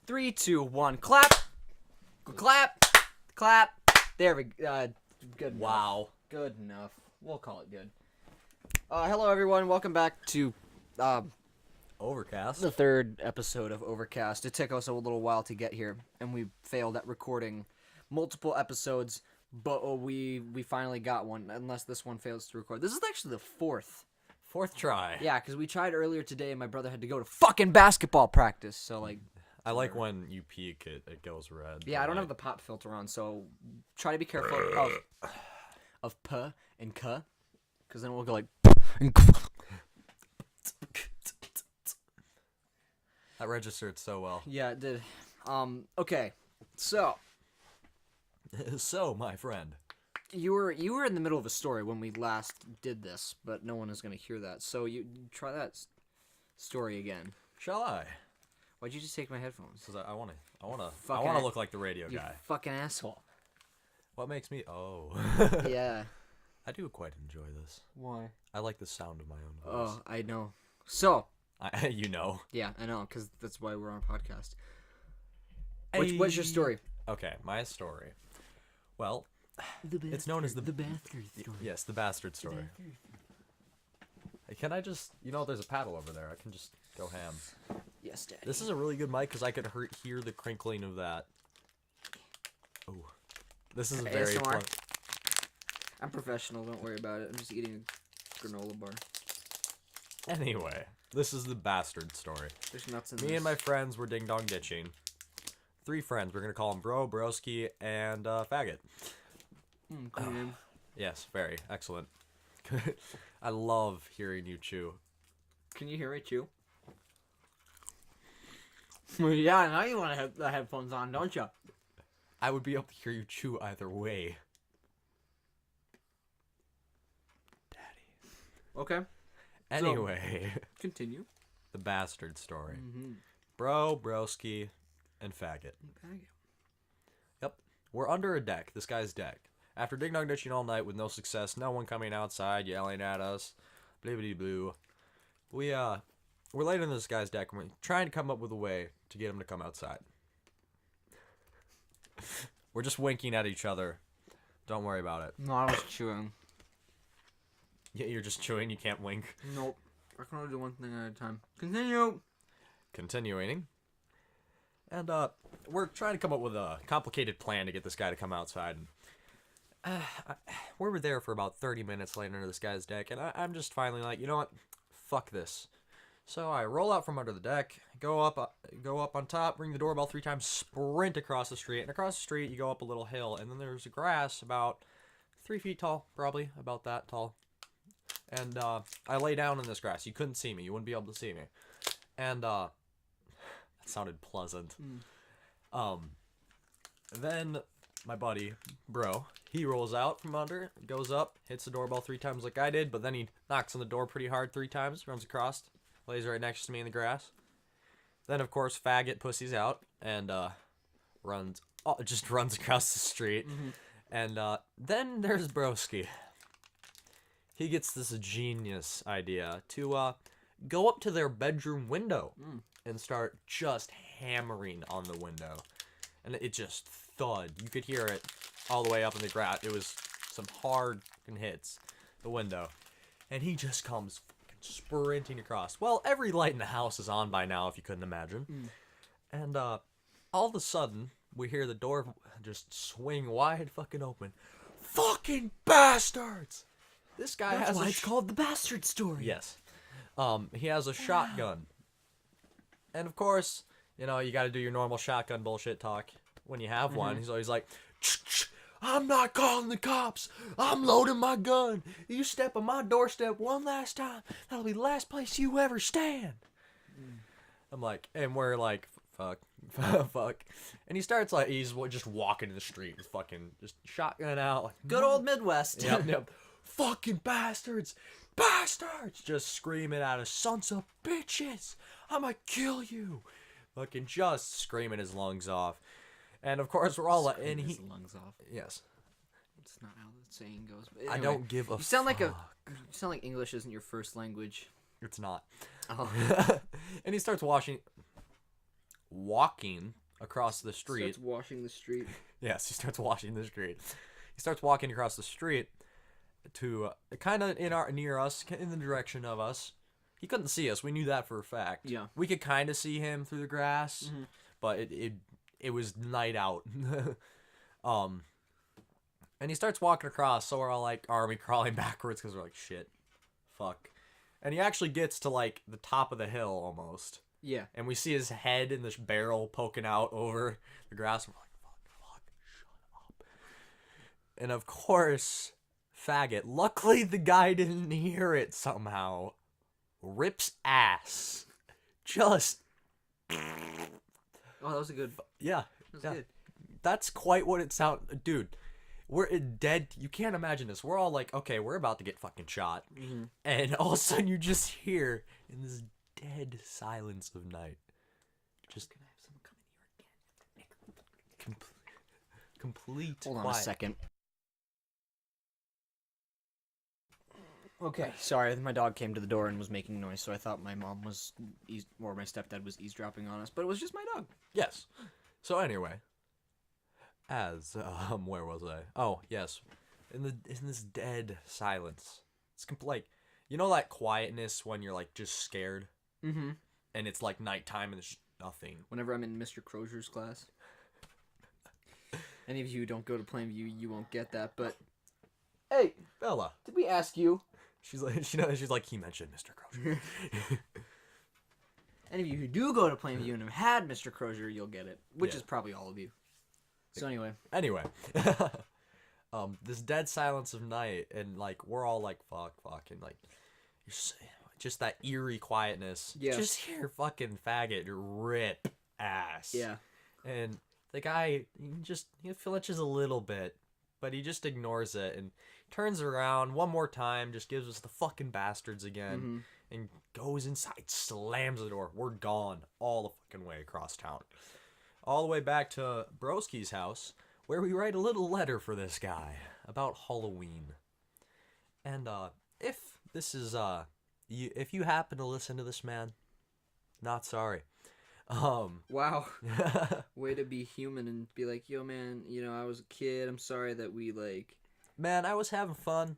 3, 2, 1, clap! Clap! Clap! There we go. Good enough. Wow. Good enough. We'll call it good. Hello everyone, welcome back to Overcast. the third episode of Overcast. It took us a little while to get here, and we failed at recording multiple episodes, but we finally got one, unless this one fails to record. This is actually the fourth. Fourth try. Yeah, because we tried earlier today, and my brother had to go to fucking basketball practice, so like... I like when you peek, it goes red. Yeah, I don't have the pop filter on, so try to be careful of p and k, because then we'll go like and k. That registered so well. Yeah, it did. Okay, so So, my friend. you were in the middle of a story when we last did this, but no one is going to hear that. So you try that story again. Shall I? Why'd you just take my headphones? Because I want to look like the radio You guy. fucking asshole. What makes me? Oh. Yeah. I do quite enjoy this. Why? I like the sound of my own voice. Oh, I know. So. You know. Yeah, I know, because that's why we're on a podcast. What's your story? Okay, my story. Well, it's known as the bastard story. Yes, the bastard story. Hey, can I just, there's a paddle over there. I can just go ham. Yes, Daddy. This is a really good mic because I could hear the crinkling of that. Oh, this is a very ASMR? fun. I'm professional, don't worry about it. I'm just eating a granola bar. Anyway, this is the bastard story. There's nuts in this. Me and my friends were ding-dong ditching. 3 friends. We're going to call them Bro, Broski, and Faggot. Cool name. Yes, very. Excellent. I love hearing you chew. Can you hear me chew? Yeah, now you want to have the headphones on, don't you? I would be able to hear you chew either way. Daddy. Okay. Anyway. Continue. The bastard story. Mm-hmm. Bro, Broski, and Faggot. Yep. We're under a deck. This guy's deck. After ding-dong ditching all night with no success, no one coming outside yelling at us, blibbity-blue, we're laying in this guy's deck and we're trying to come up with a way to get him to come outside. We're just winking at each other. Don't worry about it. No, I was chewing. Yeah, you're just chewing. You can't wink. Nope. I can only do one thing at a time. Continue. Continuing. And, we're trying to come up with a complicated plan to get this guy to come outside. We were there for about 30 minutes laying under this guy's deck, and I'm just finally like, you know what? Fuck this. So I roll out from under the deck, go up on top, ring the doorbell 3 times, sprint across the street, and across the street you go up a little hill, and then there's grass about 3 feet tall, probably about that tall. And I lay down in this grass. You couldn't see me. You wouldn't be able to see me. And that sounded pleasant. Then my buddy, Bro, he rolls out from under, goes up, hits the doorbell 3 times like I did, but then he knocks on the door pretty hard 3 times, runs across, lays right next to me in the grass. Then, of course, Faggot pussies out and runs across the street. Mm-hmm. And then there's Broski. He gets this genius idea to go up to their bedroom window and start just hammering on the window. And it just thud. You could hear it all the way up in the grass. It was some hard hits, the window. And he just comes sprinting across. Well, every light in the house is on by now, if you couldn't imagine. And all of a sudden, we hear the door just swing wide fucking open. Fucking bastards! This guy That's has why it's called the bastard story. Yes. He has a shotgun. And of course, you gotta do your normal shotgun bullshit talk when you have one. He's always like, I'm not calling the cops. I'm loading my gun. You step on my doorstep one last time, that'll be the last place you ever stand. I'm like, and we're like, fuck. And he starts like, he's just walking in the street with fucking just shotgun out. Like, Good old Midwest. Yep. Fucking bastards, just screaming at us, sons of bitches, I'ma kill you, fucking just screaming his lungs off. And of course we're all like, and his lungs off. Yes, It's not how the saying goes. But anyway, I don't give a you sound fuck. you sound like English isn't your first language. It's not. Oh. And he starts walking across the street. Starts washing the street. Yes, he starts washing the street. He starts walking across the street to kind of near us, in the direction of us. He couldn't see us. We knew that for a fact. Yeah. We could kind of see him through the grass, but it was night out. And he starts walking across, so we're all like army crawling backwards because we're like, shit, fuck. And he actually gets to like the top of the hill almost. Yeah. And we see his head in this barrel poking out over the grass. And we're like, fuck, shut up. And of course, faggot, luckily the guy didn't hear it somehow, rips ass. Just. Oh, that was a good. Yeah. That was good. That's quite what it sounded. Dude, we're dead. You can't imagine this. We're all like, okay, we're about to get fucking shot. And all of a sudden you just hear in this dead silence of night. Just gonna have someone come in here again. Complete Hold on quiet. a second. Okay, sorry, my dog came to the door and was making noise, so I thought my mom was, or my stepdad was eavesdropping on us, but it was just my dog. Yes. So anyway, as where was I? Oh yes, in this dead silence, it's like, you know that quietness when you're like just scared, and it's like nighttime and there's just nothing. Whenever I'm in Mr. Crozier's class. Any of you who don't go to Plainview, you won't get that, but hey, Bella, did we ask you? she's like she's like, he mentioned Mr. Crozier. Any of you who do go to Plainview and have had Mr. Crozier, you'll get it, which Yeah. is probably all of you. So anyway, this dead silence of night, and like we're all like fuck, and like just that eerie quietness. Yeah. Just hear fucking faggot rip ass. yeah. And the guy, he flinches a little bit, but he just ignores it and turns around one more time, just gives us the fucking bastards again, and goes inside, slams the door. We're gone all the fucking way across town. All the way back to Broski's house, where we write a little letter for this guy about Halloween. And if this is if you happen to listen to this, man, not sorry. Wow. Way to be human and be like, yo, man, you know, I was a kid. I'm sorry that we, like... Man, I was having fun.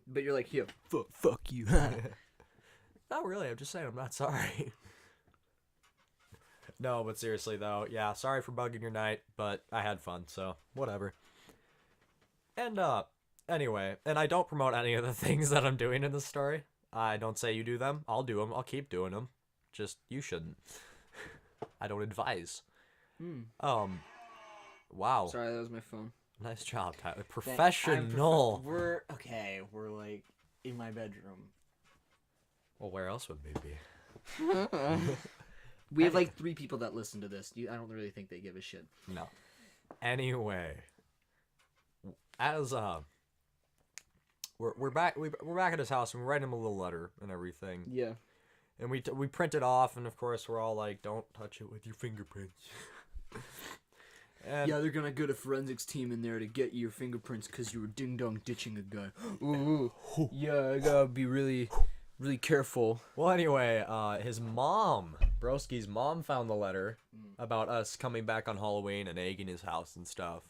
But you're like, yo, fuck you. Not really, I'm just saying I'm not sorry. No, but seriously, though, yeah, sorry for bugging your night, but I had fun, so whatever. And, anyway, and I don't promote any of the things that I'm doing in this story. I don't say you do them. I'll do them. I'll keep doing them. Just, you shouldn't. I don't advise. Wow. Sorry, that was my phone. Nice job, Tyler. Professional. We're like in my bedroom. Well, where else would we be? We have like 3 people that listen to this. I don't really think they give a shit. No. Anyway, as we're back at his house and we write him a little letter and everything. Yeah. And we print it off, and of course we're all like, don't touch it with your fingerprints. And yeah, they're gonna get a forensics team in there to get your fingerprints because you were ding-dong ditching a guy. Ooh, yeah, I gotta be really careful. Well, anyway, his mom, Broski's mom, found the letter about us coming back on Halloween and egging his house and stuff.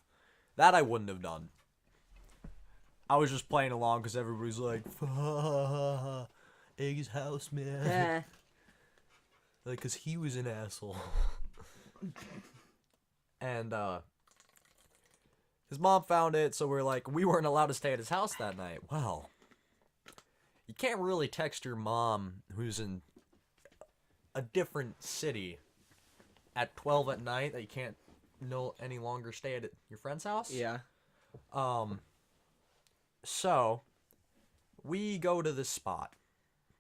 That I wouldn't have done. I was just playing along because everybody's like, egg his house, man. Like, because he was an asshole. And, his mom found it, so we're like, we weren't allowed to stay at his house that night. Well, you can't really text your mom, who's in a different city, at 12 at night that you can't any longer stay at your friend's house. Yeah. So, we go to this spot.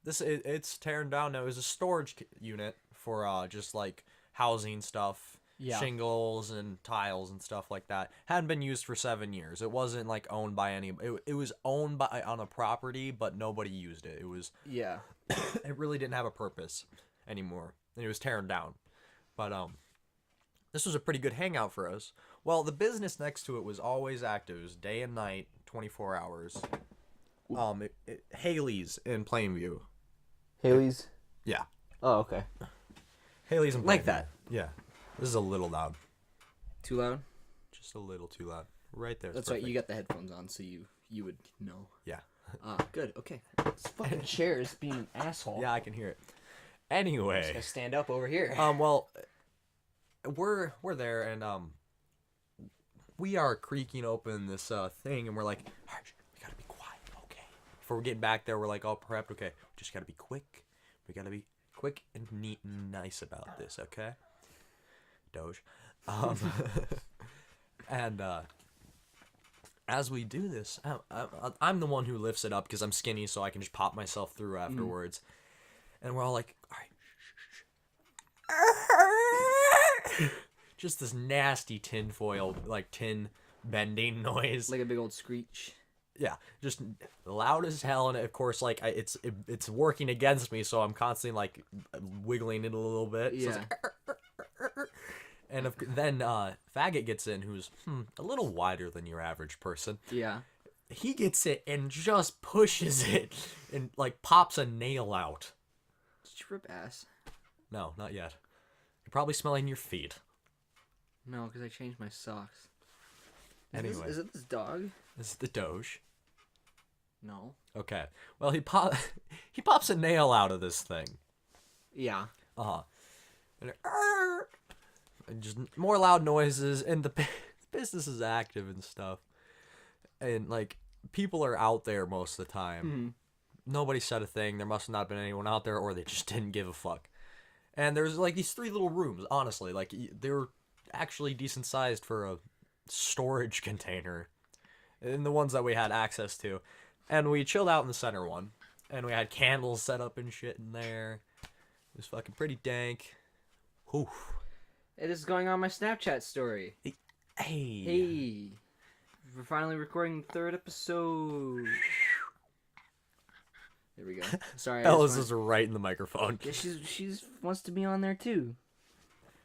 It's tearing down now. It was a storage unit for, just, like, housing stuff. Yeah. Shingles and tiles and stuff like that. Hadn't been used for 7 years. It wasn't like owned by any. It was owned by on a property, but nobody used it. It was. Yeah. It really didn't have a purpose anymore, and it was tearing down. But this was a pretty good hangout for us. Well, the business next to it was always active. It was day and night, 24 hours. Haley's in Plainview. Haley's. Yeah. Oh, okay. Haley's in Plainview. Like that. Yeah. This is a little loud. Too loud? Just a little too loud. Right there. That's right. You got the headphones on, so you would know. Yeah. Good. Okay. This fucking chair is being an asshole. Yeah, I can hear it. Anyway. Just gotta stand up over here. Well, we're there, and we are creaking open this thing, and we're like, "Hush, we gotta be quiet, okay?" Before we get back there, we're like all prepped, okay? We just gotta be quick. We gotta be quick and neat and nice about this, okay? Doge. And as we do this, I'm the one who lifts it up because I'm skinny, so I can just pop myself through afterwards. And we're all like, all right. Just this nasty tinfoil, like tin bending noise. Like a big old screech. Yeah, just loud as hell, and of course, like it's working against me, so I'm constantly like wiggling it a little bit. Yeah. So and then Faggot gets in, who's a little wider than your average person. Yeah. He gets it and just pushes it and like pops a nail out. Did you rip ass? No, not yet. You're probably smelling your feet. No, because I changed my socks. Anyway. Is it this dog? This is the Doge. No. Okay. Well, he pops a nail out of this thing. Yeah. Uh-huh. And just more loud noises, and the business is active and stuff. And, like, people are out there most of the time. Mm-hmm. Nobody said a thing. There must not have been anyone out there, or they just didn't give a fuck. And there's, like, these 3 little rooms, honestly. Like, they were actually decent sized for a storage container. And the ones that we had access to. And we chilled out in the center one. And we had candles set up and shit in there. It was fucking pretty dank. Whew. It is going on my Snapchat story. Hey. Hey. We're finally recording the 3rd episode. There we go. Sorry. Bella's is right in the microphone. Yeah, she's wants to be on there too.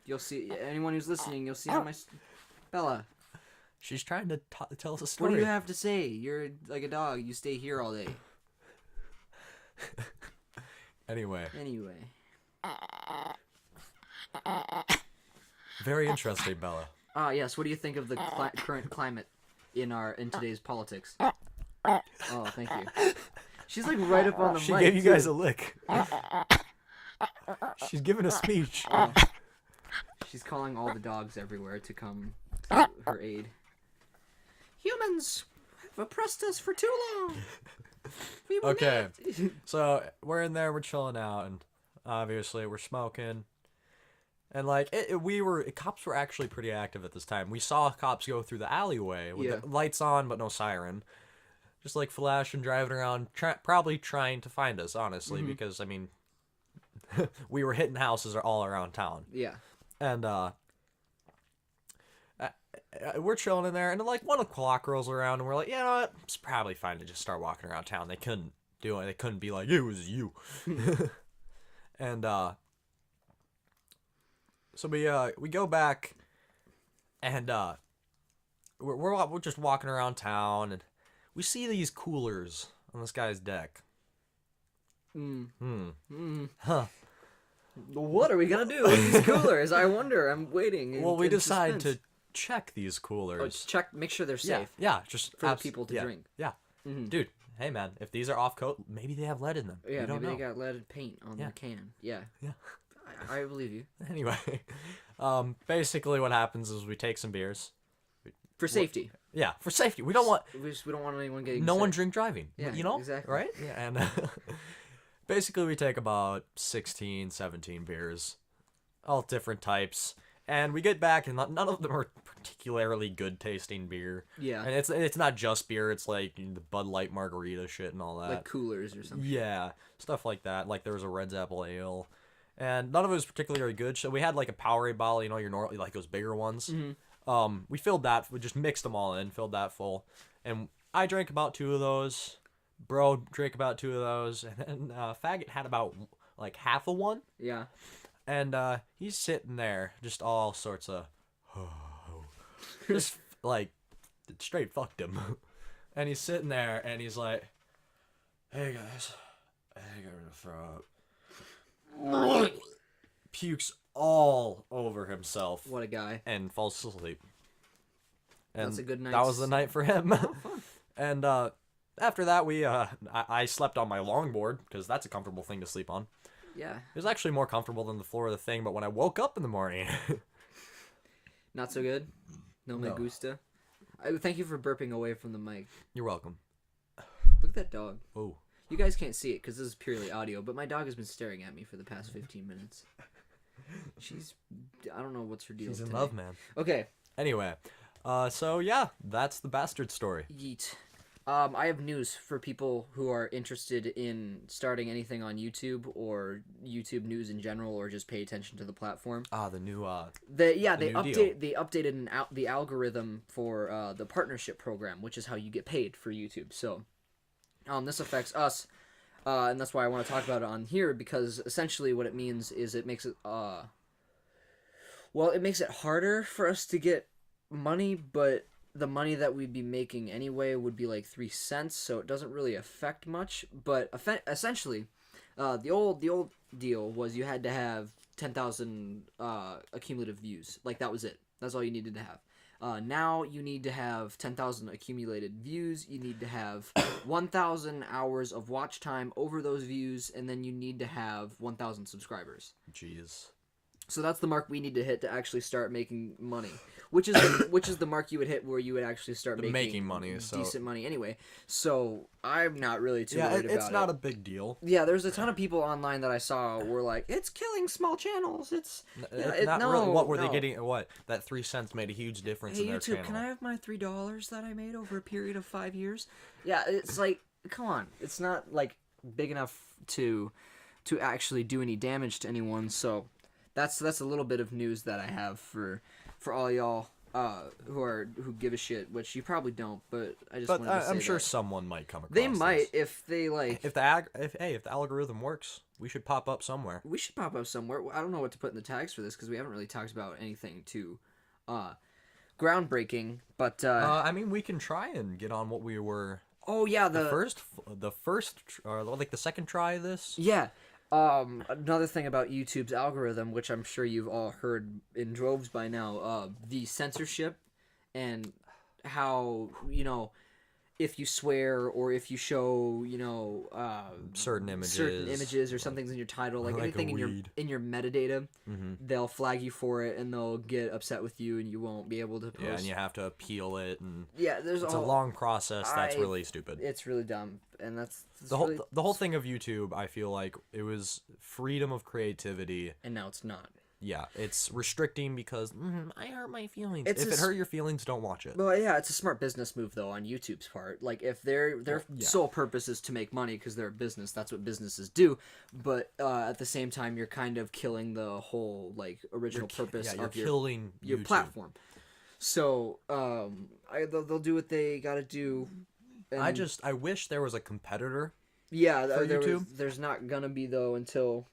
You'll see, anyone who's listening, you'll see on my... Bella. She's trying to tell us a story. What do you have to say? You're like a dog. You stay here all day. Anyway. Very interesting, Bella. Yes. What do you think of the current climate in today's politics? Oh, thank you. She's like right up on the mic. She gave you guys a lick. She's giving a speech. She's calling all the dogs everywhere to come to her aid. Humans have oppressed us for too long. Okay. So we're in there, we're chilling out, and obviously we're smoking. And like cops were actually pretty active at this time. We saw cops go through the alleyway with the lights on but no siren, just like flashing, driving around, probably trying to find us. Honestly, because I mean, we were hitting houses all around town. Yeah. And we're chilling in there, and like 1 o'clock rolls around, and we're like, you know what? It's probably fine to just start walking around town. They couldn't do it. They couldn't be like, it was you. And so we go back, and we're just walking around town, and we see these coolers on this guy's deck. Huh. What are we gonna do with these coolers? I wonder. I'm waiting. Well, we decide to check these coolers. Oh, just check, make sure they're safe. Yeah, just for the people to drink. Yeah, dude. Hey, man, if these are off coat, maybe they have lead in them. Yeah, maybe they got leaded paint on the can. Yeah. I believe you. Anyway, basically what happens is we take some beers. For safety. Yeah, for safety. We don't want we don't want anyone getting no sick. one drink driving. Yeah, you know? exactly. Right? Yeah, and basically we take about 16, 17 beers, all different types. And we get back, and none of them are particularly good tasting beer. Yeah. And it's not just beer, it's like the Bud Light margarita shit and all that. Like coolers or something. Yeah, stuff like that. Like there was a Red's Apple Ale. And none of it was particularly good. So we had like a Powerade bottle, you know, your normal, like those bigger ones. We filled that, we just mixed them all in, filled that full. And I drank about 2 of those. Bro drank about 2 of those. And then Faggot had about like half of one. Yeah. And he's sitting there, just all sorts of, just like, straight fucked him. And he's sitting there, and he's like, hey guys, I think I'm gonna throw up. Pukes all over himself What a guy. and falls asleep. And That's a good that was the night for him. Fun. And after that, I slept on my longboard because that's a comfortable thing to sleep on. Yeah. It was actually more comfortable than the floor of the thing, but when I woke up in the morning... Not so good? No me No. gusta? Thank you for burping away from the mic. You're welcome. Look at that dog. Oh. You guys can't see it because this is purely audio, but my dog has been staring at me for the past 15 minutes. I don't know what's her deal She's in today. love, man. Okay. Anyway, so yeah, that's the bastard story. Yeet. I have news for people who are interested in starting anything on YouTube or YouTube news in general, or just pay attention to the platform. The new They new deal. updated the algorithm for the partnership program, which is how you get paid for YouTube. So, this affects us, and that's why I want to talk about it on here, because essentially what it means is it makes it it makes it harder for us to get money, but the money that we'd be making anyway would be like 3 cents, so it doesn't really affect much. But essentially, the old deal was you had to have 10,000 accumulative views. Like, that was it. That's all you needed to have. Now you need to have 10,000 accumulated views. You need to have 1,000 hours of watch time over those views, and then you need to have 1,000 subscribers. Jeez. So that's the mark we need to hit to actually start making money, which is the mark you would hit where you would actually start making money, decent money anyway. So I'm not really too worried about it. It's not a big deal. Yeah, there's a ton of people online that I saw were like, it's killing small channels. It's Not really. What were they getting? What, that 3 cents made a huge difference Hey in their YouTube, channel. can I have my $3 that I made over a period of 5 years? Yeah, it's like, come on, it's not like big enough to actually do any damage to anyone. So that's a little bit of news that I have for all y'all who give a shit, which you probably don't, but I just wanted to say I'm sure that. someone might come across They might this. if they like. If the algorithm works, we should pop up somewhere. We should pop up somewhere. I don't know what to put in the tags for this because we haven't really talked about anything too groundbreaking. But I mean, we can try and get on what we were. oh yeah, The first, or like the second try of this. yeah. Another thing about YouTube's algorithm, which I'm sure you've all heard in droves by now, the censorship and how, if you swear or if you show, Certain images or something's in your title, like Like anything a in weed. your metadata, Mm-hmm. they'll flag you for it and they'll get upset with you and you won't be able to post. Yeah, and you have to appeal it, and Yeah, there's it's a long process. That's I- really stupid. It's really dumb, and that's The whole thing of YouTube, I feel like it was freedom of creativity. and now it's not. Yeah, it's restricting because I hurt my feelings. It's If a it hurt your feelings, don't watch it. Well, yeah, it's a smart business move though on YouTube's part. Like if their yeah. sole purpose is to make money because they're a business, that's what businesses do. But at the same time, you're kind of killing the whole like original purpose You're of your killing YouTube. platform. So they'll do what they got to do. And I wish there was a competitor. yeah, for YouTube? there's not gonna be though until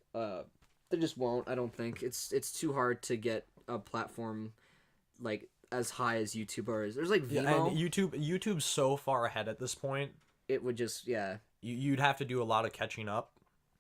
they just won't. I don't think it's too hard to get a platform like as high as YouTube is. There's like Vimeo. Yeah, and YouTube's so far ahead at this point. It would just You'd have to do a lot of catching up.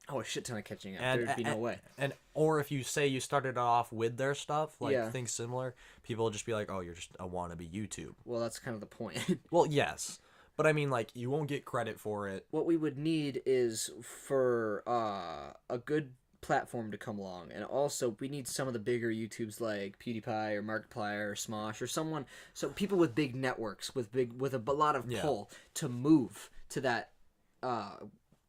Oh, a shit ton of catching up. And, There'd be no way. And or if you say you started off with their stuff, like Yeah. things similar, people will just be like, "Oh, you're just a wannabe YouTube." Well, that's kind of the point. Well, yes, but I mean, like, you won't get credit for it. What we would need is for a good platform to come along, and also we need some of the bigger YouTubes like PewDiePie or Markiplier or Smosh or someone, so people with big networks with a lot of Yeah. pull to move to that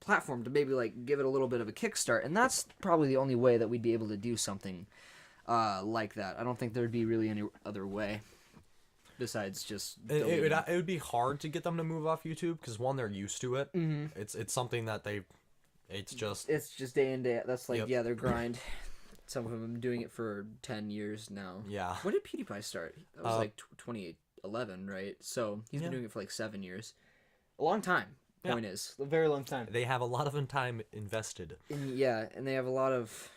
platform to maybe like give it a little bit of a kickstart, and that's probably the only way that we'd be able to do something like that. I don't think there'd be really any other way besides just It would be hard to get them to move off YouTube because one, they're used to it. Mhm. It's something that it's just day in day out. That's like Yep. yeah, their grind. Some of them have been doing it for 10 years now. yeah. When did PewDiePie start? That was like 2011, right? So he's Yeah. been doing it for like 7 years. A long time. Yeah. Point is, a very long time. They have a lot of time invested. And they have a lot of.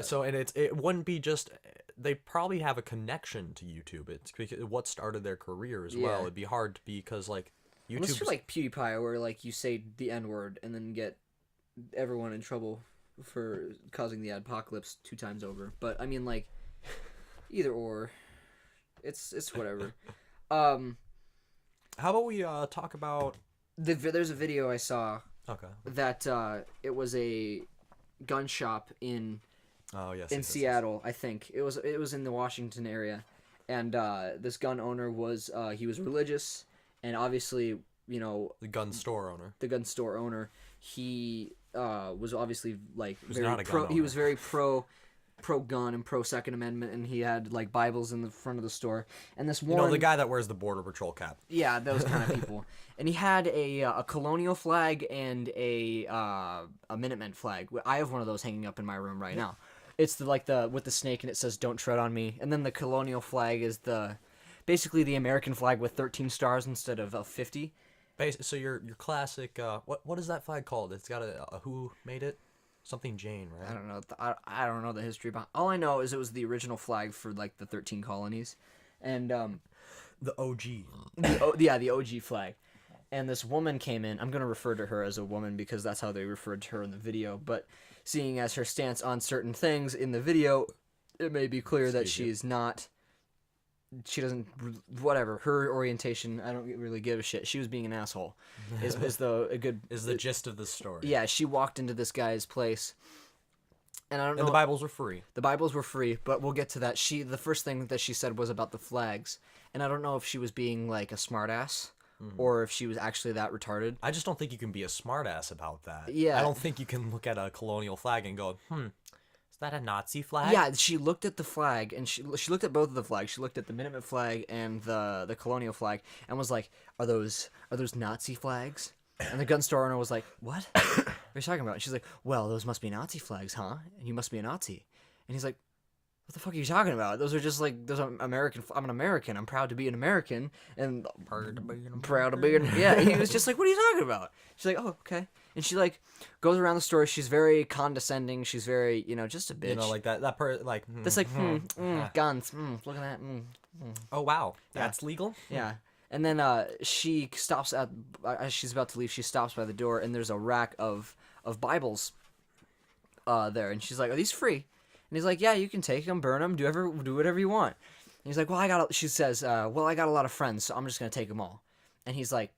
So and it wouldn't be just they probably have a connection to YouTube. It's because what started their career as well. Yeah. It'd be hard because like Unless YouTube you're like PewDiePie, where like you say the N word and then get everyone in trouble for causing the apocalypse 2 times over. But I mean, like, either or, it's whatever. How about we talk about? There's a video I saw. Okay. That it was a gun shop in Seattle, I think. It was in the Washington area, and this gun owner was he was religious, and obviously, you know, The gun store owner. He was obviously like not a gun he was owner. very pro gun and pro Second Amendment, and he had like Bibles in the front of the store. And this one, You know, the guy that wears the Border Patrol cap. yeah, those kind of people. And he had a colonial flag and a Minutemen flag. I have one of those hanging up in my room right now. It's the with the snake, and it says "Don't tread on me." And then the colonial flag is basically the American flag with 13 stars instead of 50. So your classic. What is that flag called? It's got a who made it? Something Jane, right? I don't know. I don't know the history behind. All I know is it was the original flag for like the 13 colonies, and The OG. the OG flag. And this woman came in. I'm gonna refer to her as a woman because that's how they referred to her in the video. But seeing as her stance on certain things in the video, it may be clear that she's not. She doesn't. Whatever her orientation, I don't really give a shit. She was being an asshole. Is the gist of the story. Yeah, she walked into this guy's place, and I don't know. And the Bibles were free. The Bibles were free, but we'll get to that. The first thing that she said was about the flags, and I don't know if she was being like a smartass or if she was actually that retarded. I just don't think you can be a smartass about that. Yeah. I don't think you can look at a colonial flag and go, is that a Nazi flag? Yeah, she looked at the flag, and she looked at both of the flags. She looked at the Minuteman flag and the colonial flag, and was like, "Are those Nazi flags?" And the gun store owner was like, "What? What are you talking about?" And she's like, "Well, those must be Nazi flags, huh? And you must be a Nazi." And he's like, "What the fuck are you talking about? Those are just like those are American. I'm an American. I'm proud to be an American, and proud to be an yeah." And he was just like, "What are you talking about?" She's like, "Oh, okay." And she like goes around the store. She's very condescending. She's very, just a bitch. You know, like that like. That's like guns. Look at that. Oh wow, that's legal. Yeah. And then she stops as she's about to leave. She stops by the door, and there's a rack of Bibles there, and she's like, "Are these free?" And he's like, "Yeah, you can take them, burn them, do whatever you want." And he's like, She says, "Well, I got a lot of friends, so I'm just gonna take them all." And he's like,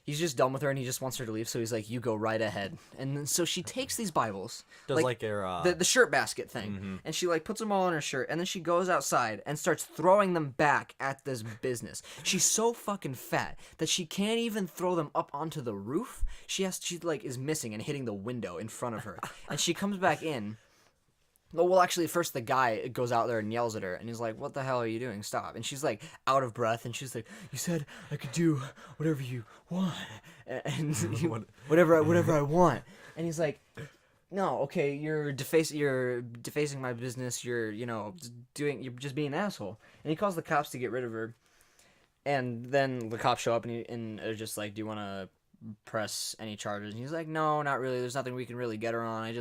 he's just done with her, and he just wants her to leave. So he's like, "You go right ahead." And then, so she takes these Bibles, Does like your the shirt basket thing, and she like puts them all in her shirt, and then she goes outside and starts throwing them back at this business. She's so fucking fat that she can't even throw them up onto the roof. She like is missing and hitting the window in front of her, and she comes back in. Well, actually, first the guy goes out there and yells at her, and he's like, "What the hell are you doing? Stop!" And she's like out of breath, and she's like, "You said I could do whatever you want, and whatever I want." And he's like, "No, okay, you're defacing my business. You're just being an asshole." And he calls the cops to get rid of her, and then the cops show up and are just like, "Do you want to press any charges?" And he's like, "No, not really. There's nothing we can really get her on.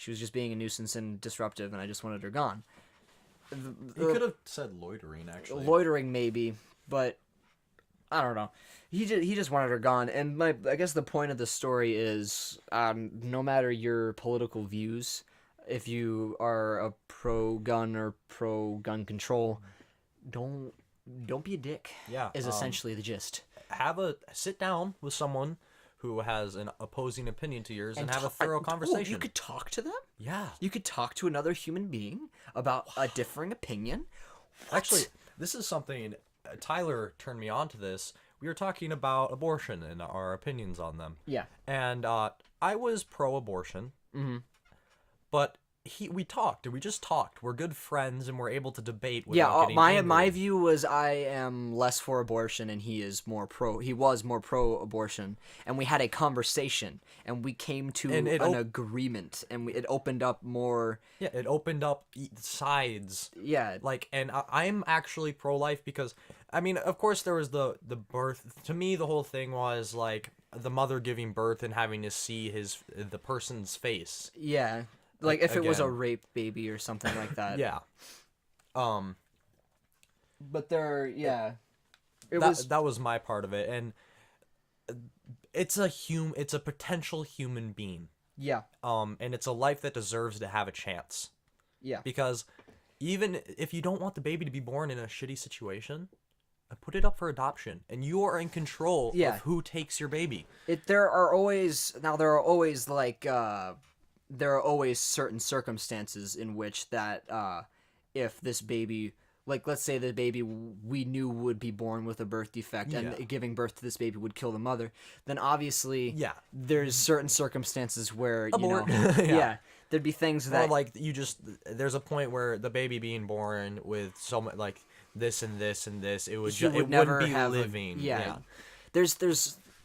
She was just being a nuisance and disruptive, and I just wanted her gone." He could have said loitering, actually. Loitering, maybe, but I don't know. He just wanted her gone, and I guess the point of the story is, no matter your political views, if you are a pro-gun or pro-gun control, don't be a dick. Yeah, is essentially the gist. Sit down with someone who has an opposing opinion to yours and have a thorough conversation. You could talk to them? Yeah. You could talk to another human being about a differing opinion? What? Actually, this is something, Tyler turned me on to this. We were talking about abortion and our opinions on them. Yeah. And I was pro-abortion. Mm-hmm. But we talked, and we just talked. We're good friends, and we're able to debate without getting angry. My view was I am less for abortion, and he was more pro-abortion, and we had a conversation, and we came to an agreement, and it opened up more. Yeah, it opened up sides. Yeah, and I'm actually pro-life because, I mean, of course there was the birth. To me, the whole thing was like the mother giving birth and having to see the person's face. Yeah. Like if it was a rape baby or something like that. Yeah. But that was my part of it, and it's a potential human being. Yeah. And it's a life that deserves to have a chance. Yeah. Because even if you don't want the baby to be born in a shitty situation, put it up for adoption, and you are in control Yeah. of who takes your baby. There are always certain circumstances in which that if this baby, like, let's say the baby we knew would be born with a birth defect, Yeah. and giving birth to this baby would kill the mother, then obviously Yeah. there's certain circumstances where Abort. you know Yeah. there'd be things Or that like there's a point where the baby being born with so much like this and this and this, it would you would it never wouldn't be have living. yeah. There's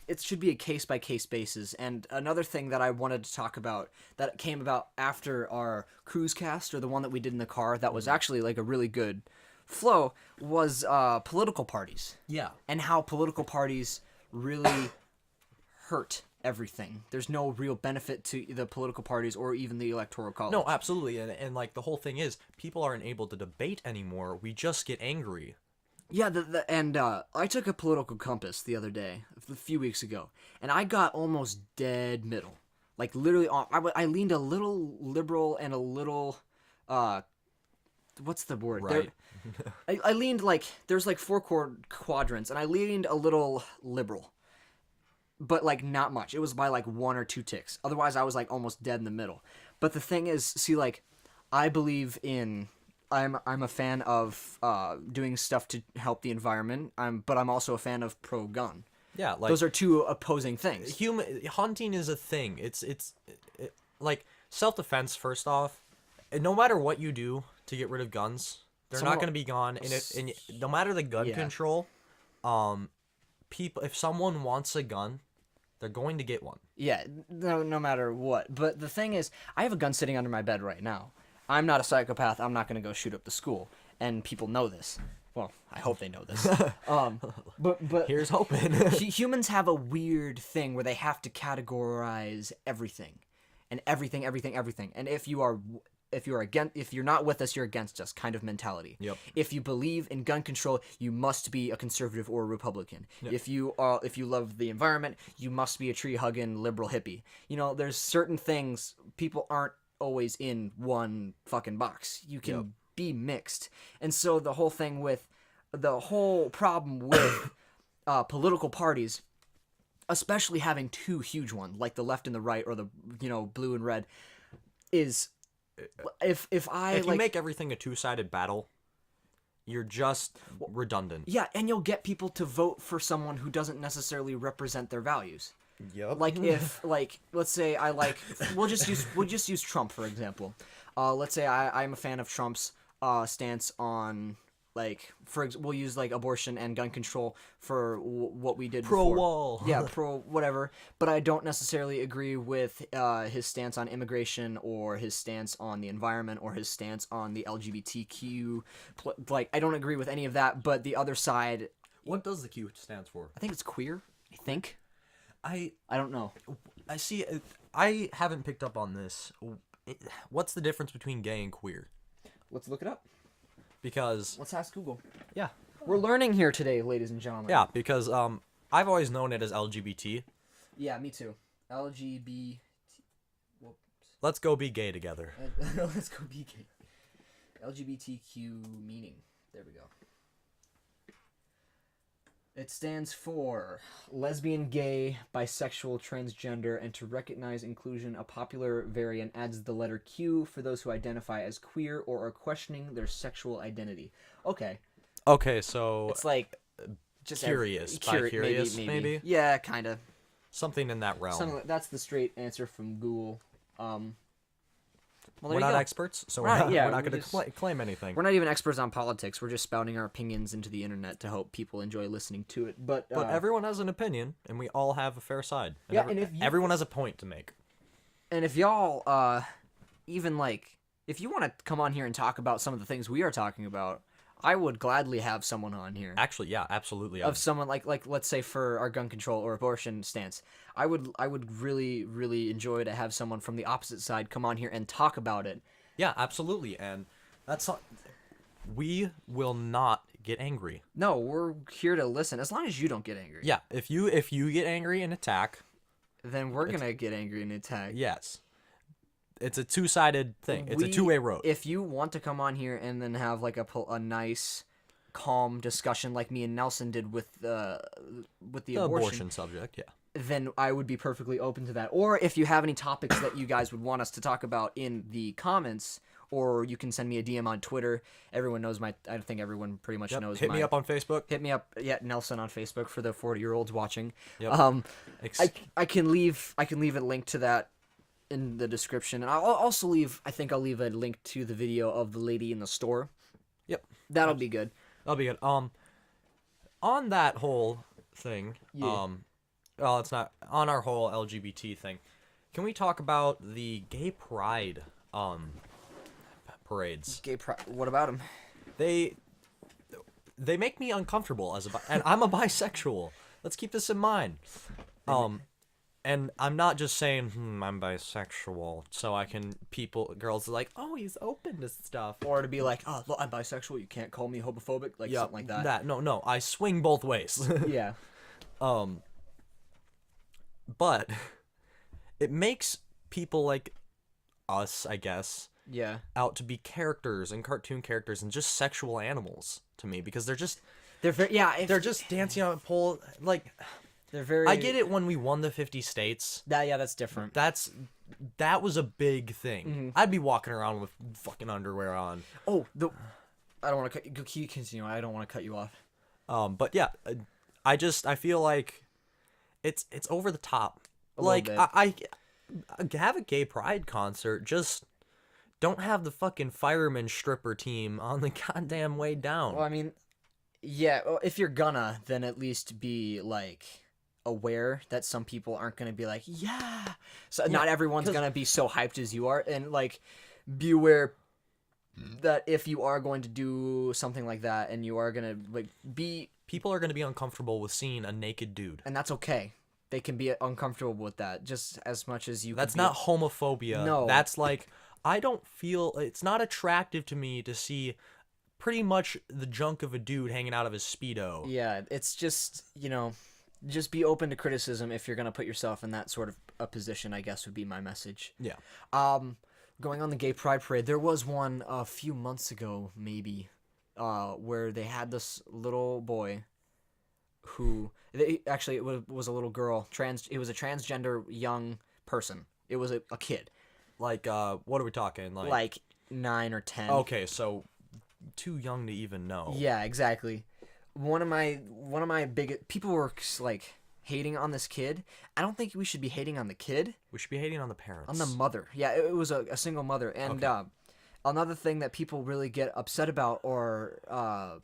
it should be a case by case basis. And another thing that I wanted to talk about that came about after our cruise cast, or the one that we did in the car, that was actually like a really good flow, was political parties, Yeah. and how political parties really hurt everything. There's no real benefit to the political parties or even the electoral college. No, absolutely. And like the whole thing is people aren't able to debate anymore. We just get angry. Yeah, and I took a political compass the other day, a few weeks ago, and I got almost dead middle. Like, literally, I leaned a little liberal and a little, what's the word? Right. I leaned, like, there's like four quadrants, and I leaned a little liberal. But, like, not much. It was by, like, 1 or 2 ticks. Otherwise, I was, like, almost dead in the middle. But the thing is, see, like, I believe in... I'm a fan of doing stuff to help the environment. But I'm also a fan of pro-gun. Yeah, like Those are two opposing things. hunting is a thing. It's like self-defense first off. And no matter what you do to get rid of guns, they're not going to be gone. And no matter the gun control, people, if someone wants a gun, they're going to get one. Yeah, no matter what. But the thing is, I have a gun sitting under my bed right now. I'm not a psychopath. I'm not going to go shoot up the school, and people know this. Well, I hope they know this. But Here's hoping. Humans have a weird thing where they have to categorize everything, and everything. And if you're not with us, you're against us, kind of mentality. Yep. If you believe in gun control, you must be a conservative or a Republican. Yep. If you love the environment, you must be a tree hugging liberal hippie. You know, there's certain things people aren't always in one fucking box. You can be mixed. And so the whole problem with political parties, especially having two huge ones like the left and the right, or the blue and red, is if you make everything a two-sided battle, you're just redundant. Yeah, and you'll get people to vote for someone who doesn't necessarily represent their values. Yep. Like if let's say we'll just use Trump for example. Let's say I'm a fan of Trump's stance on we'll use like abortion and gun control for what we did Pro before. wall. Yeah, pro whatever. But I don't necessarily agree with his stance on immigration, or his stance on the environment, or his stance on the LGBTQ. I don't agree with any of that. But the other side. What does the Q stand for? I think it's queer. I think. I don't know. I see. I haven't picked up on this. What's the difference between gay and queer? Let's look it up. Because let's ask Google. Yeah, we're learning here today, ladies and gentlemen. Yeah, because I've always known it as LGBT. Yeah, me too. LGBT. Whoops. Let's go be gay together. Let's go be gay. LGBTQ meaning. There we go. It stands for lesbian, gay, bisexual, transgender, and to recognize inclusion, a popular variant adds the letter Q for those who identify as queer or are questioning their sexual identity. Okay. Okay, so it's like just curious, bi-curious, maybe. Yeah, kind of. Something in that realm. That's the straight answer from Google. We're not experts, so we're not going to claim anything. We're not even experts on politics. We're just spouting our opinions into the internet to hope people enjoy listening to it. But everyone has an opinion, and we all have a fair side. And everyone has a point to make. And if y'all, even if you want to come on here and talk about some of the things we are talking about, I would gladly have someone on here. Actually, yeah, absolutely. Of someone like let's say for our gun control or abortion stance, I would really, really enjoy to have someone from the opposite side come on here and talk about it. Yeah, absolutely, and we will not get angry. No, we're here to listen as long as you don't get angry. Yeah, if you get angry and attack, then we're gonna get angry and attack. Yes, it's a two-sided thing. It's a two-way road. If you want to come on here and then have like a nice, calm discussion like me and Nelson did with the abortion subject, yeah. then I would be perfectly open to that. Or if you have any topics that you guys would want us to talk about in the comments, or you can send me a DM on Twitter. Everyone knows I think everyone pretty much knows. Hit me up on Facebook. Hit me up, Nelson on Facebook for the 40-year-olds watching. Yep. I can leave a link to that in the description, and I'll also leave a link to the video of the lady in the store. Yep. That'll be good. That'll be good. On that whole thing, well, it's not on our whole LGBT thing. Can we talk about the gay pride parades? Gay pride. What about them? They make me uncomfortable and I'm a bisexual. Let's keep this in mind. And I'm not just saying I'm bisexual so girls are like, oh, he's open to stuff, or to be like, oh, look, I'm bisexual, you can't call me homophobic, like something like that. No, I swing both ways. Yeah. But it makes people like us, I guess, out to be characters and cartoon characters and just sexual animals to me, because they're just dancing on a pole, like they're very. I get it when we won the 50 states. That's different. That was a big thing. Mm-hmm. I'd be walking around with fucking underwear on. Oh, I don't want to continue. I don't want to cut you off. But yeah, I feel like it's over the top. Like I have a gay pride concert, just don't have the fucking fireman stripper team on the goddamn way down. Well, I mean, yeah, well, if you're gonna, then at least be like aware that some people aren't gonna be like, yeah. So not everyone's gonna be so hyped as you are, and like be aware that if you are going to do something like that, and you are gonna like people are gonna be uncomfortable with seeing a naked dude, and that's okay. They can be uncomfortable with that just as much as you. That's not homophobia. No, that's like, I don't feel, it's not attractive to me to see pretty much the junk of a dude hanging out of his Speedo. Yeah, it's just, just be open to criticism if you're going to put yourself in that sort of a position, I guess would be my message. Yeah. Going on the gay pride parade, there was one a few months ago, maybe, where they had this little boy who, actually it was a little girl, it was a transgender young person. It was a kid. Like, what are we talking? Like 9 or 10. Okay, so too young to even know. Yeah, exactly. One of my biggest people were like hating on this kid. I don't think we should be hating on the kid. We should be hating on the parents. On the mother. Yeah, it was a single mother. And okay. Another thing that people really get upset about, or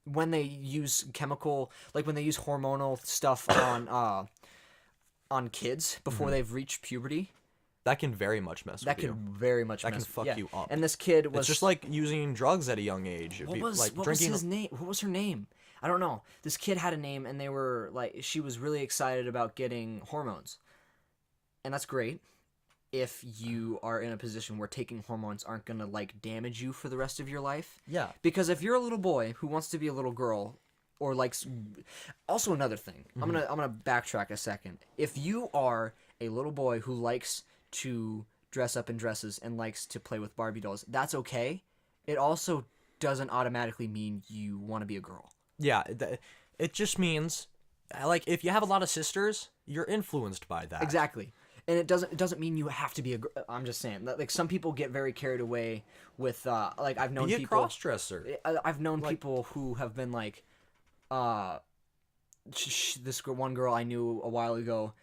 when they use when they use hormonal stuff on kids before they've reached puberty. That can very much mess with you. That can very much mess. That can fuck you up. And this kid was... It's just like using drugs at a young age. What was his name? What was her name? I don't know. This kid had a name, and they were like... She was really excited about getting hormones. And that's great if you are in a position where taking hormones aren't going to, like, damage you for the rest of your life. Yeah. Because if you're a little boy who wants to be a little girl, or likes... Also another thing. I'm gonna backtrack a second. If you are a little boy who likes to dress up in dresses and likes to play with Barbie dolls, that's okay. It also doesn't automatically mean you want to be a girl. Yeah, it just means, like, if you have a lot of sisters, you're influenced by that. Exactly. And it doesn't mean you have to be a girl. I'm just saying, like, some people get very carried away with, like, I've known people... Be a cross-dresser. I've known people who have been like, this one girl I knew a while ago,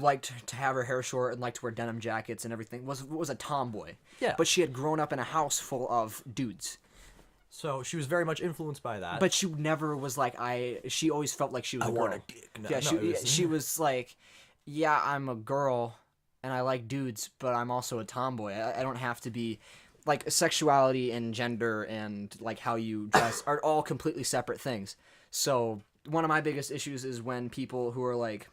liked to have her hair short and liked to wear denim jackets and everything, was a tomboy. Yeah. But she had grown up in a house full of dudes. So she was very much influenced by that. But she never was like, she always felt like she was a girl. I want a dick. No, yeah, she was like, yeah, I'm a girl and I like dudes, but I'm also a tomboy. I don't have to be... Like, sexuality and gender and, like, how you dress are all completely separate things. So one of my biggest issues is when people who are like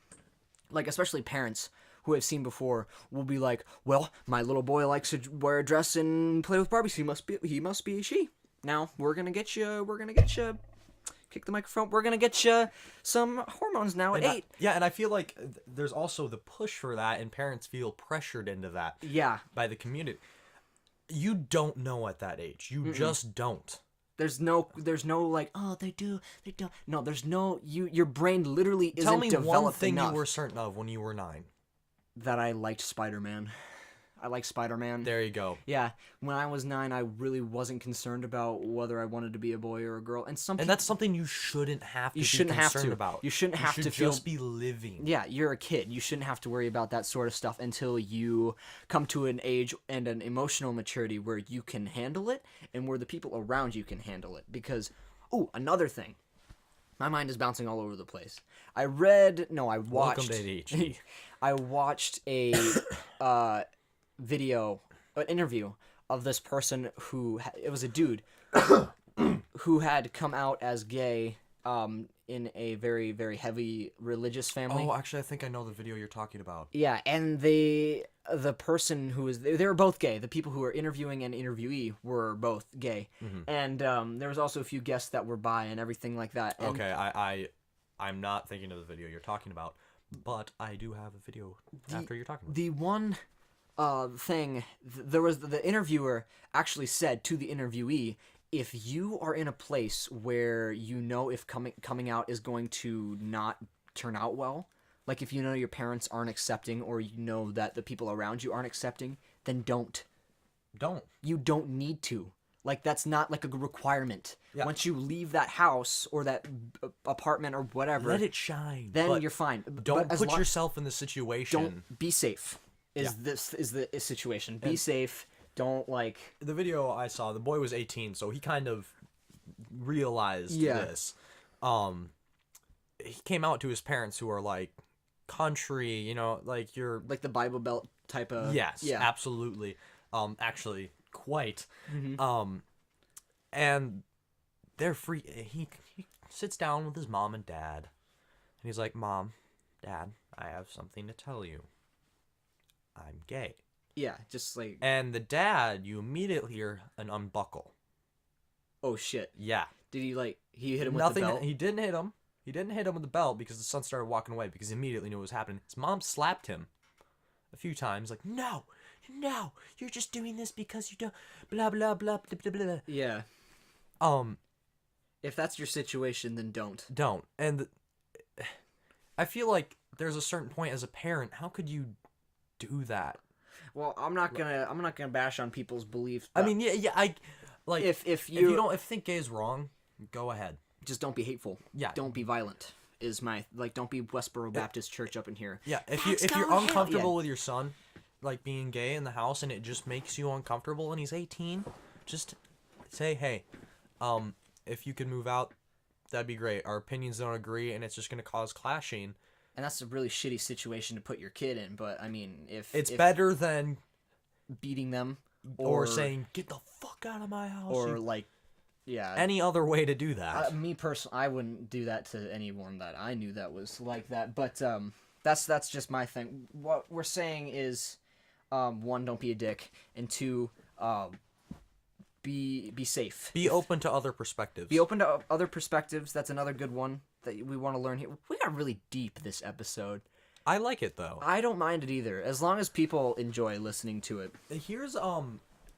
especially parents who I've seen before will be like, well, my little boy likes to wear a dress and play with Barbies. He must be a she. Now we're gonna get you kick the microphone. We're gonna get you some hormones now at 8. And I feel like there's also the push for that, and parents feel pressured into that. Yeah. By the community. You don't know at that age. You just don't. There's no like, oh, they do, they don't. No, there's no, your brain literally isn't developed enough. Tell me one thing you were certain of when you were 9. That I liked Spider-Man. I like Spider-Man. There you go. Yeah, when I was 9, I really wasn't concerned about whether I wanted to be a boy or a girl. And that's something you shouldn't have to be concerned about. You shouldn't have to feel... just be living. Yeah, you're a kid. You shouldn't have to worry about that sort of stuff until you come to an age and an emotional maturity where you can handle it and where the people around you can handle it. Because, another thing. My mind is bouncing all over the place. I watched... Welcome to ADHD. I watched a... video, an interview of this person who, it was a dude who had come out as gay in a very, very heavy religious family. Oh, actually, I think I know the video you're talking about. Yeah, and the person who was, they were both gay. The people who were interviewing and interviewee were both gay. Mm-hmm. And there was also a few guests that were bi and everything like that. And okay, I'm not thinking of the video you're talking about, but I do have a video after you're talking about. The one... there was the interviewer actually said to the interviewee, if you are in a place where you know if coming out is going to not turn out well, like if you know your parents aren't accepting or you know that the people around you aren't accepting, then don't. You don't need to. Like, that's not like a requirement. Yeah. Once you leave that house or that apartment or whatever, let it shine. Then you're fine. Don't put yourself in the situation. Don't be safe. This is the situation. Be safe. Don't like... The video I saw, the boy was 18, so he kind of realized this. He came out to his parents who are like country, you know, like you're... Like the Bible Belt type of... Yes, absolutely. Actually, quite. Mm-hmm. And they're free. He sits down with his mom and dad, and he's like, Mom, Dad, I have something to tell you. I'm gay. Yeah, just like... And the dad, you immediately hear an unbuckle. Oh, shit. Yeah. Did he, like... He hit him with the belt? He didn't hit him. He didn't hit him with the belt because the son started walking away because he immediately knew what was happening. His mom slapped him a few times, like, no, you're just doing this because you don't... Blah, blah, blah, blah, blah, blah. Yeah. If that's your situation, then don't. Don't. And I feel like there's a certain point as a parent, how could you... do that? Well, I'm not gonna bash on people's beliefs. I mean, I like if you think gay is wrong, go ahead. Just don't be hateful. Yeah, don't be violent. Is my don't be Westboro Baptist Church up in here. Yeah, if you're uncomfortable with your son, like being gay in the house, and it just makes you uncomfortable, and he's 18, just say, hey, if you could move out, that'd be great. Our opinions don't agree, and it's just gonna cause clashing. And that's a really shitty situation to put your kid in, but I mean, if better than beating them or saying get the fuck out of my house, or like, yeah, any other way to do that. Me personally, I wouldn't do that to anyone that I knew that was like that. But that's just my thing. What we're saying is, 1, don't be a dick, and 2, be safe. Be open to other perspectives. Be open to other perspectives. That's another good one that we want to learn here. We got really deep this episode. I like it though. I don't mind it either, as long as people enjoy listening to it. Here's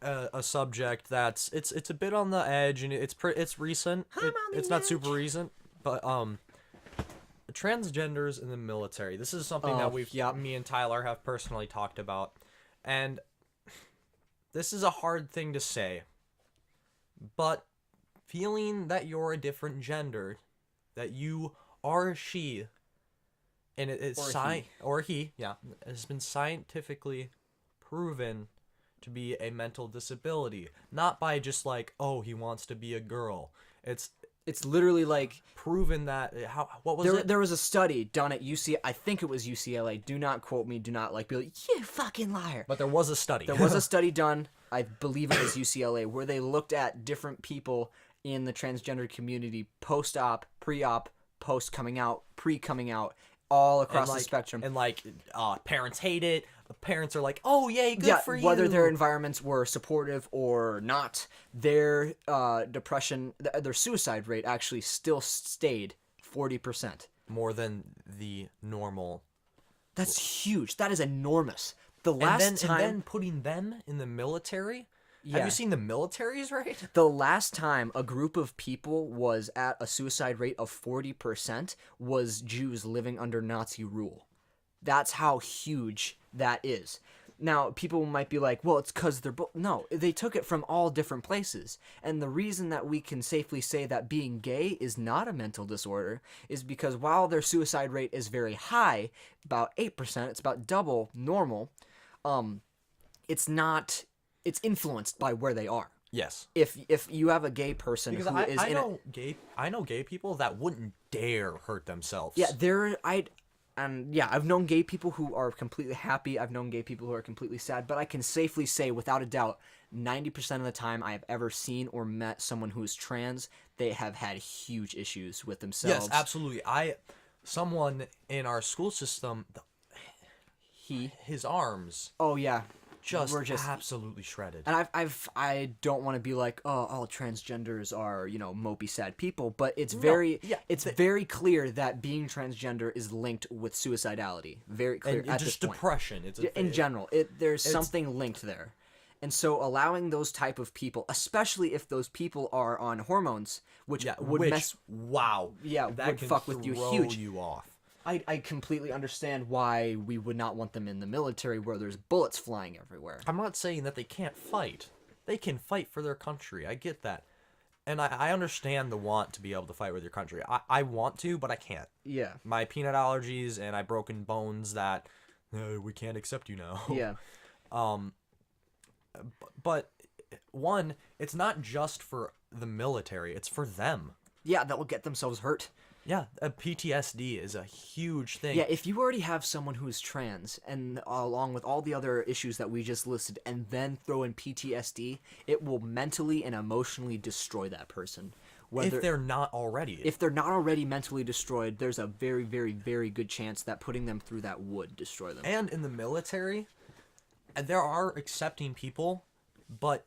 a subject that's it's a bit on the edge, and it's recent. It's not super recent, but transgenders in the military. This is something that me and Tyler have personally talked about, and this is a hard thing to say, but feeling that you're a different gender, that you are a she, and it's has been scientifically proven to be a mental disability, not by just like, oh, he wants to be a girl. It's literally like proven that what was it? There was a study done at UC. I think it was UCLA. Do not quote me. Do not be like, you fucking liar. But there was a study. There was a study done. I believe it was UCLA, where they looked at different people in the transgender community, post-op, pre-op, post coming out, pre coming out, all across the spectrum. And parents hate it, the parents are like, "Oh yay, good Yeah, for you." whether their environments were supportive or not, their depression, their suicide rate actually still stayed 40%. more than the normal. That's huge. That is enormous. The And last then time, and then putting them in the military. Yeah. Have you seen the military's rate? the last time a group of people was at a suicide rate of 40% was Jews living under Nazi rule. That's how huge that is. Now, people might be like, well, it's because they're no, they took it from all different places. And the reason that we can safely say that being gay is not a mental disorder is because while their suicide rate is very high, about 8%, it's about double normal, it's not, it's influenced by where they are. Yes. If you have a gay person Because who is I know gay people that wouldn't dare hurt themselves. Yeah, I've known gay people who are completely happy. I've known gay people who are completely sad. But I can safely say, without a doubt, 90% of the time I have ever seen or met someone who is trans, they have had huge issues with themselves. Yes, absolutely. Someone in our school system, his arms Oh yeah. just, We're just absolutely shredded. And I don't want to be like, oh, all transgenders are, mopey sad people, but it's very very clear that being transgender is linked with suicidality. Very clear and at just this point. depression. In general, there's something linked there. And so allowing those type of people, especially if those people are on hormones, would mess wow. Yeah, that would can fuck with you throw huge. you off. I completely understand why we would not want them in the military where there's bullets flying everywhere. I'm not saying that they can't fight. They can fight for their country. I get that. And I understand the want to be able to fight with your country. I want to, but I can't. Yeah. My peanut allergies and I broken bones that we can't accept you now. Yeah. But one, it's not just for the military. It's for them. Yeah, that will get themselves hurt. Yeah, PTSD is a huge thing. Yeah, if you already have someone who is trans, and along with all the other issues that we just listed, and then throw in PTSD, it will mentally and emotionally destroy that person. If they're not already. If they're not already mentally destroyed, there's a very, very, very good chance that putting them through that would destroy them. And in the military, there are accepting people, but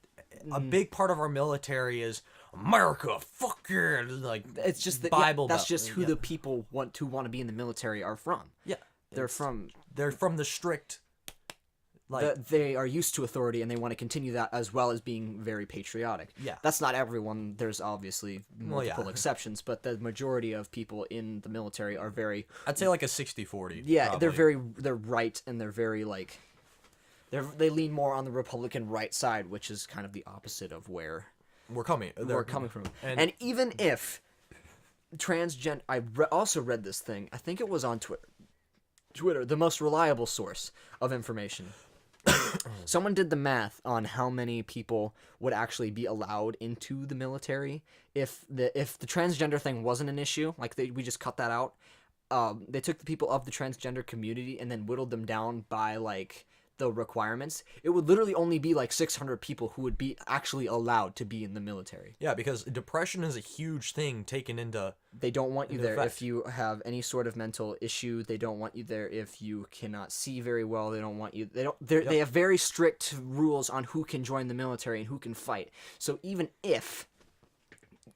a big part of our military is America, fuck yeah, like it's just that Bible. That's just who the people want to be in the military are from. Yeah, they're from the strict. Like they are used to authority and they want to continue that as well as being very patriotic. Yeah, that's not everyone. There's obviously multiple exceptions, but the majority of people in the military are very. I'd say like a 60-40. Yeah, probably. they're right and they're very like. They lean more on the Republican right side, which is kind of the opposite of where we're coming from. And even if transgender, also read this thing. I think it was on Twitter, the most reliable source of information. Someone did the math on how many people would actually be allowed into the military if the transgender thing wasn't an issue. Like we just cut that out. They took the people of the transgender community and then whittled them down by like the requirements. It would literally only be like 600 people who would be actually allowed to be in the military. Yeah, because depression is a huge thing taken into. They don't want you there effect. if you have any sort of mental issue. They don't want you there if you cannot see very well. They don't want you. They have very strict rules on who can join the military and who can fight. So even if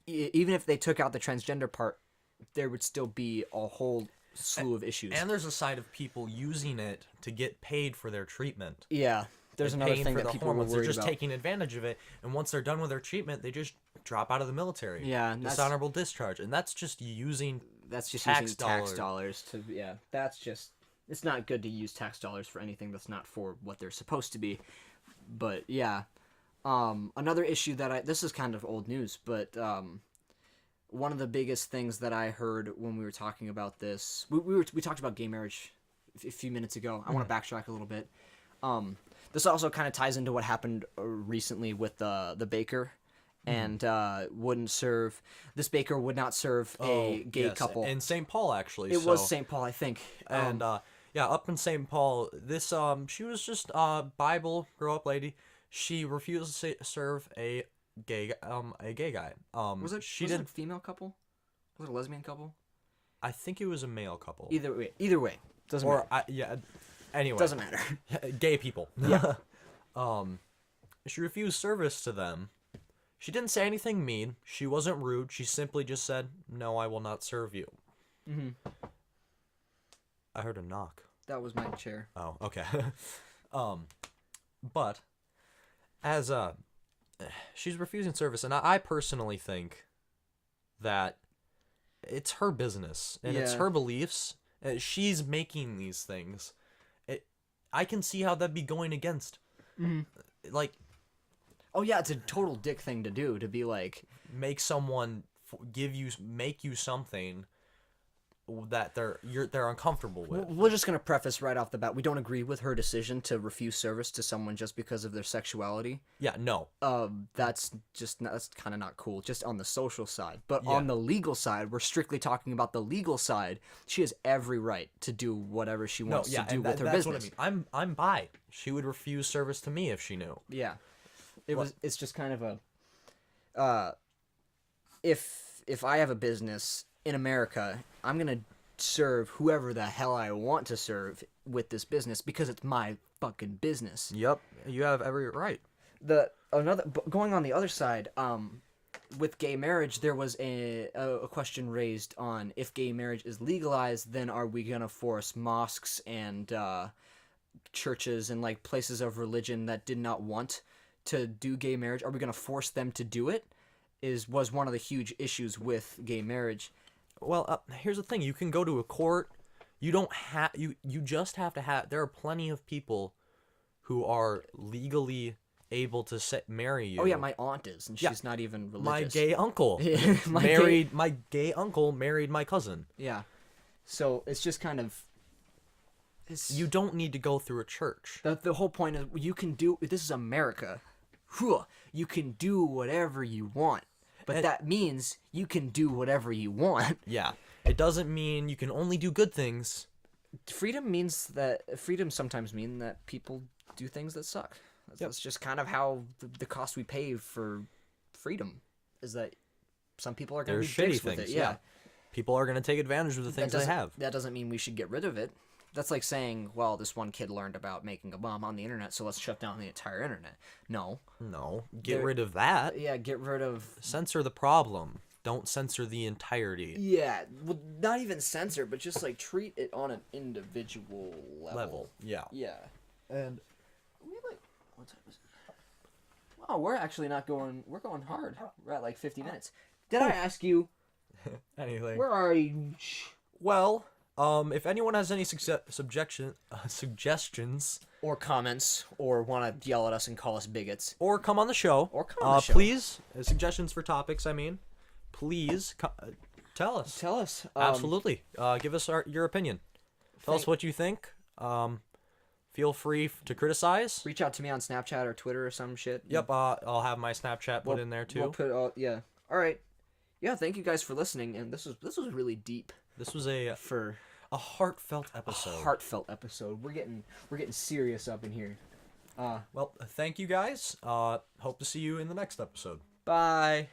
they took out the transgender part, there would still be a whole slew of issues. And there's a side of people using it to get paid for their treatment. Yeah, there's another thing that the people are worried They're just about. taking advantage of it, and once they're done with their treatment, they just drop out of the military. Yeah, dishonorable discharge, and that's just using using tax dollars to that's just it's not good to use tax dollars for anything that's not for what they're supposed to be. But yeah, another issue that this is kind of old news, but one of the biggest things that I heard when we were talking about this, we talked about gay marriage a few minutes ago. I want to backtrack a little bit. This also kind of ties into what happened recently with the baker, and wouldn't serve. This baker would not serve a gay couple in St. Paul. Actually, it was St. Paul, I think. And yeah, up in St. Paul, this she was just a Bible grow up lady. She refused to serve a gay guy. Was it it a female couple? Was it a lesbian couple? I think it was a male couple. Either way, doesn't matter. Anyway, Doesn't matter. gay people. Yeah. She refused service to them. She didn't say anything mean. She wasn't rude. She simply just said, "No, I will not serve you." Mm-hmm. I heard a knock. That was my chair. Oh, okay. But as she's refusing service, and I personally think that it's her business and it's Yeah. her beliefs. She's making these things. I can see how that'd be going against. Like, Oh yeah, it's a total dick thing to do, to be like, make someone make you something that they're uncomfortable with. we're just gonna preface right off the bat, we don't agree with her decision to refuse service to someone just because of their sexuality. Yeah, no. That's kind of not cool, just on the social side. But Yeah. on the legal side, we're strictly talking about the legal side. She has every right to do whatever she No, wants yeah, to do and with her that's business. what I mean. I'm bi. She would refuse service to me if she knew. Yeah, it's just kind of a, if I have a business in America, I'm gonna serve whoever the hell I want to serve with this business because it's my fucking business. Yep, you have every right. Going on the other side, with gay marriage, there was a question raised on, if gay marriage is legalized, then are we gonna force mosques and churches and like places of religion that did not want to do gay marriage, are we gonna force them to do it? Was one of the huge issues with gay marriage. Well, here's the thing: you can go to a court. You don't have you just have to have. There are plenty of people who are legally able to marry you. Oh yeah, my aunt is, and she's not even religious. My gay uncle my gay uncle married my cousin. Yeah, so it's just kind of. You don't need to go through a church. The whole point is, you can do. This is America. You can do whatever you want, but that means you can do whatever you want. Yeah, it doesn't mean you can only do good things. Freedom sometimes mean that people do things that suck. That's just kind of how the cost we pay for freedom is, that some people are going to be There's shitty dicks with things. it. Yeah. People are going to take advantage of the things they have. That doesn't mean we should get rid of it. That's like saying, well, this one kid learned about making a bomb on the internet, so let's shut down the entire internet. No. Get rid of that. Yeah, get rid of... Censor the problem. Don't censor the entirety. Yeah, well, not even censor, but just like treat it on an individual level. Yeah. Yeah. And What time is it? Oh, we're actually not going... We're going hard. We're at like 50 minutes. Did I ask you... anything. Where are you? Well, if anyone has any suggestions, Or comments, or want to yell at us and call us bigots. or come on the show, please, suggestions for topics. I mean, please tell us. Tell us. Absolutely. Give us your opinion. Tell us what you think. Feel free to criticize. Reach out to me on Snapchat or Twitter or some shit. Yep. I'll have my Snapchat put in there too. We'll put yeah. All right. Yeah. Thank you guys for listening, and this was really deep. This was a heartfelt episode. Heartfelt episode. We're getting serious up in here. Well, thank you guys. Hope to see you in the next episode. Bye.